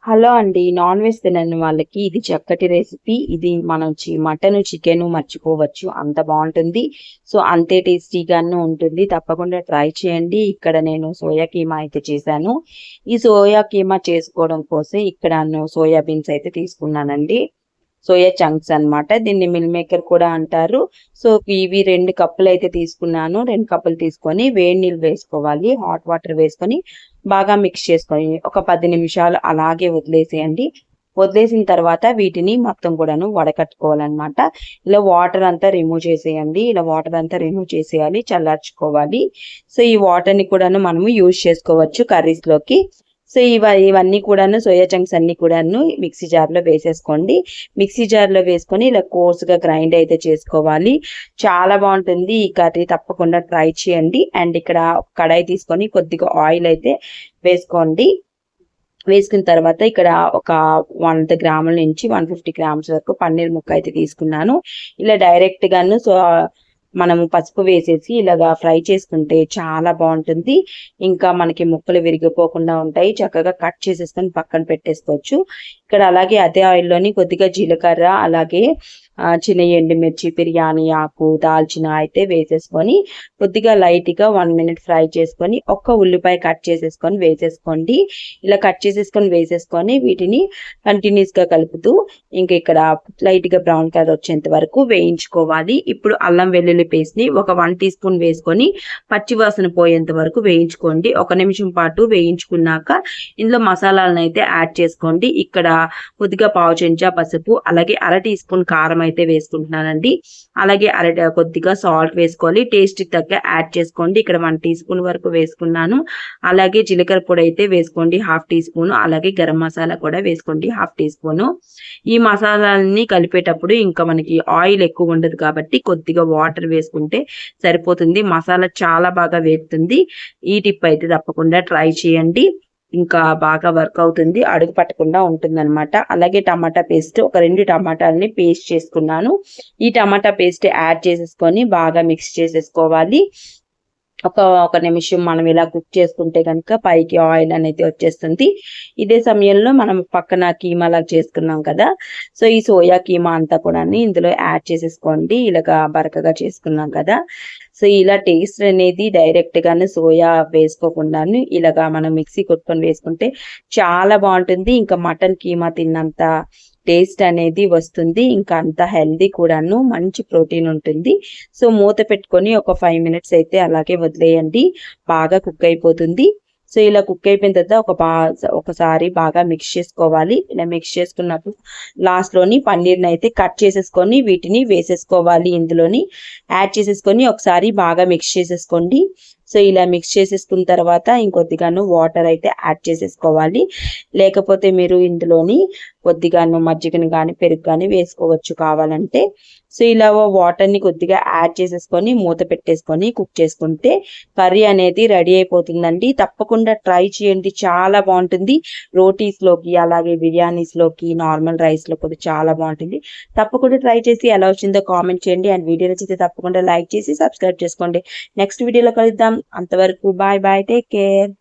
Hello అండి. Non veg తినని వాళ్ళకి ఇది చక్కటి రెసిపీ. ఇది మనం మటను, చికెను మర్చిపోవచ్చు. అంత బావుంటుంది. సో, అంతే టేస్టీగాను ఉంటుంది. తప్పకుండా ట్రై చేయండి. ఇక్కడ నేను సోయా కీమా అయితే చేశాను. ఈ సోయా కీమా చేసుకోవడం కోసం ఇక్కడ నేను సోయా బీన్స్ అయితే తీసుకున్నానండి. సోయా చంక్స్ అన్నమాట. దీన్ని మిల్ మేకర్ కూడా అంటారు. సో, ఇవి 2 కప్పులు అయితే తీసుకున్నాను. 2 కప్పులు తీసుకొని వేడి నీళ్ళు వేసుకోవాలి. హాట్ వాటర్ వేసుకొని బాగా మిక్స్ చేసుకొని ఒక 10 నిమిషాలు అలాగే వదిలేసేయండి. వదిలేసిన తర్వాత వీటిని మొత్తం కూడాను వడకట్టుకోవాలన్నమాట. ఇలా వాటర్ అంతా రిమూవ్ చేసేయండి. ఇలా వాటర్ అంతా రిమూవ్ చేసేయాలి. చల్లార్చుకోవాలి. సో, ఈ వాటర్‌ని కూడాను మనము యూజ్ చేసుకోవచ్చు కర్రీస్‌లోకి. సో, ఇవన్నీ కూడాను సోయా చంక్స్ అన్నీ కూడాను మిక్సీ జార్‌లో వేసేసుకోండి. మిక్సీ జార్‌లో వేసుకొని ఇలా కోర్స్‌గా గ్రైండ్ అయితే చేసుకోవాలి. చాలా బావుంటుంది ఈ కర్రీ. తప్పకుండా ట్రై చేయండి. అండ్ ఇక్కడ కడాయి తీసుకొని కొద్దిగా ఆయిల్ అయితే వేసుకోండి. వేసుకున్న తర్వాత ఇక్కడ ఒక 100 గ్రాముల నుంచి 150 గ్రామ్స్ వరకు పన్నీర్ ముక్క అయితే తీసుకున్నాను. ఇలా డైరెక్ట్‌గాను మనము పసుపు వేసేసి ఇలాగా ఫ్రై చేసుకుంటే చాలా బావుంటుంది. ఇంకా మనకి ముక్కలు విరిగిపోకుండా ఉంటాయి. చక్కగా కట్ చేసేసుకొని పక్కన పెట్టేసుకోవచ్చు. ఇక్కడ అలాగే అదే ఆయిల్‌లోని కొద్దిగా జీలకర్ర అలాగే చిన్న ఎండుమిర్చి, బిర్యానీ ఆకు, దాల్చిన అయితే వేసేసుకొని కొద్దిగా లైట్‌గా 1 మినిట్ ఫ్రై చేసుకొని ఒక్క ఉల్లిపాయ కట్ చేసేసుకొని వేసేసుకోండి. ఇలా కట్ చేసేసుకొని వేసేసుకొని వీటిని కంటిన్యూస్‌గా కలుపుతూ ఇక్కడ లైట్‌గా బ్రౌన్ కలర్ వచ్చేంత వరకు వేయించుకోవాలి. ఇప్పుడు అల్లం వెల్లుల్లి పేస్ట్‌ని ఒక 1 టీ స్పూన్ వేసుకొని పచ్చి వాసన పోయేంత వరకు వేయించుకోండి. 1 నిమిషం పాటు వేయించుకున్నాక ఇందులో మసాలాలను అయితే యాడ్ చేసుకోండి. ఇక్కడ కొద్దిగా పావు చెంచా పసుపు అలాగే అర టీ స్పూన్ కారం అయితే వేసుకుంటున్నానండి. అలాగే కొద్దిగా సాల్ట్ వేసుకోవాలి. టేస్ట్‌కి తగ్గ యాడ్ చేసుకోండి. ఇక్కడ 1 టీ స్పూన్ వరకు వేసుకున్నాను. అలాగే జీలకర్ర పొడి అయితే వేసుకోండి హాఫ్ టీ స్పూన్. అలాగే గరం మసాలా కూడా వేసుకోండి హాఫ్ టీ స్పూన్. ఈ మసాలాలని కలిపేటప్పుడు ఇంకా మనకి ఆయిల్ ఎక్కువ ఉండదు కాబట్టి కొద్దిగా వాటర్ వేసుకుంటే సరిపోతుంది. మసాలా చాలా బాగా వేగుతుంది. ఈ టిప్ అయితే తప్పకుండా ట్రై చేయండి. ఇంకా బాగా వర్క్ అవుతుంది. అడుగు పట్టకుండా ఉంటుందన్నమాట. అలాగే టమాటా పేస్ట్ ఒక 2 టమాటాలని పేస్ట్ చేసుకున్నాను. ఈ టమాటా పేస్ట్ యాడ్ చేసేసుకొని బాగా మిక్స్ చేసేసుకోవాలి. ఒక నిమిషం మనం ఇలా కుక్ చేసుకుంటే కనుక పైకి ఆయిల్ అనేది వచ్చేస్తుంది. ఇదే సమయంలో మనం పక్కన కీమా లాగా చేసుకున్నాం కదా. సో, ఈ సోయా కీమా అంతా కూడా ఇందులో యాడ్ చేసేసుకోండి. ఇలాగా బరకగా చేసుకున్నాం కదా. సో, ఇలా టేస్ట్ అనేది డైరెక్ట్‌గానే సోయా వేసుకోకుండాను ఇలాగా మనం మిక్సీ కొట్టుకొని వేసుకుంటే చాలా బావుంటుంది. ఇంకా మటన్ కీమా తిన్నంత టేస్ట్ అనేది వస్తుంది. ఇంకా అంత హెల్దీ కూడాను. మంచి ప్రోటీన్ ఉంటుంది. సో, మూత పెట్టుకొని ఒక 5 మినిట్స్ అయితే అలాగే వదిలేయండి. బాగా కుక్ అయిపోతుంది. సో, ఇలా కుక్ అయిపోయిన తర్వాత ఒకసారి బాగా మిక్స్ చేసుకోవాలి. ఇలా మిక్స్ చేసుకున్నప్పుడు లాస్ట్‌లోని పన్నీర్‌ని అయితే కట్ చేసేసుకొని వీటిని వేసేసుకోవాలి. ఇందులోని యాడ్ చేసేసుకొని ఒకసారి బాగా మిక్స్ చేసేసుకోండి. సో, ఇలా మిక్స్ చేసేసుకున్న తర్వాత ఇంకొద్దిగాను వాటర్ అయితే యాడ్ చేసేసుకోవాలి. లేకపోతే మీరు ఇందులోని కొద్దిగాను మజ్జిగను గాని, పెరుగు గాని వేసుకోవచ్చు కావాలంటే. సో, ఇలా వాటర్‌ని కొద్దిగా యాడ్ చేసేసుకొని మూత పెట్టేసుకొని కుక్ చేసుకుంటే కర్రీ అనేది రెడీ అయిపోతుందండి. తప్పకుండా ట్రై చేయండి. చాలా బావుంటుంది. రోటీస్‌లోకి అలాగే బిర్యానీస్‌లోకి, నార్మల్ రైస్‌లో కూడా చాలా బావుంటుంది. తప్పకుండా ట్రై చేసి ఎలా వచ్చిందో కామెంట్ చేయండి. అండ్ వీడియో నచ్చితే తప్పకుండా లైక్ చేసి సబ్స్క్రైబ్ చేసుకోండి. నెక్స్ట్ వీడియోలో కలుద్దాం. అంతవరకు బాయ్ బాయ్. Take care.